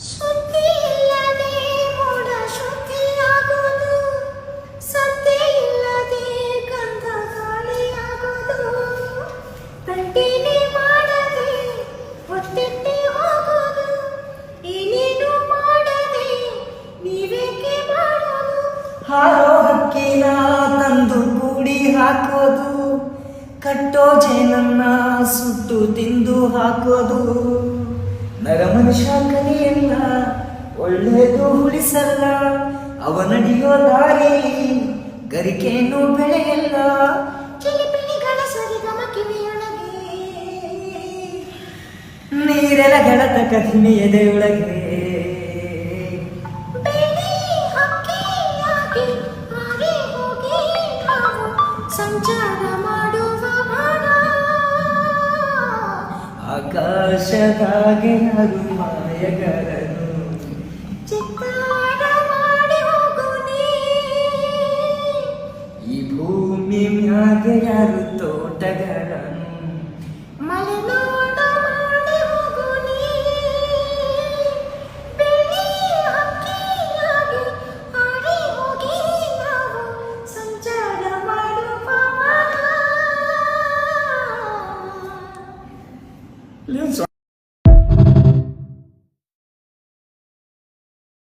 ಸುದ್ದಿ ಇಲ್ಲದೆ ಮೋಡ ಶುದ್ಧಿಯಾಗೋದು, ಸದ್ದೆ ಇಲ್ಲದೆ ಗಂಧ ಗಾಳಿಯಾಗೋದು, ಕಂಟಿನ್ಯೂ ಮಾಡದೆ ಒತ್ತಿಟ್ಟೆ ಹೋಗೋದು, ಏನೇನು ಮಾಡದೆ ನೀವೇಕೆ ಮಾಡೋದು. ಹಾರೋ ಹಕ್ಕಿನ ತಂದು ಕೂಡಿ ಹಾಕೋದು, ಕಟ್ಟೋ ಜೇನನ್ನ ಸುಟ್ಟು ತಿಂದು ಹಾಕೋದು. ನರಮನುಷ್ಯ ಕಲಿಯಲ್ಲ, ಒಳ್ಳೆಯದು ಉಳಿಸಲ್ಲ, ಅವನಡಿಯೋ ದಾರಿ ಗರಿಕೇನು ಬೆಳೆಯಲ್ಲ. ಚಿಲಿಪಿಲಿಗಳ ಸರಿಗಮ ಕಿವಿಯೊಳಗೆ, ನೀರೆಲಗಳ ಕದಿಮೆ ಎದೆಯೊಳಗೆ. ಬೆಳ್ಳಿ ಹಕ್ಕಿಯಾಗಿ ಹಾರಿ ಹೋಗಿ ನಾವು ಸಂಚಾರ ಮಾಡುವ ಬಾಣ. ಆಕಾಶದಾಗೆ ಯಾರು ಮಾಯಗಾರನು, ಚಿತ್ತಾರ ಮಾಡಿ ಹೋಗು ನೀ. ಈ ಭೂಮಿ ಮ್ಯಾಗೆ ಯಾರು ತೋಟಗಾರನು. ಮಲೆನಾಡ ಮಾಡಿ ಹೋಗು ನೀ. ಬೆಳ್ಳಿ ಹಕ್ಕಿಯಾಗಿ ಹಾರಿ ಹೋಗಿ ನಾವು ಸಂಚಾರ ಮಾಡುವ ಬಾಣ.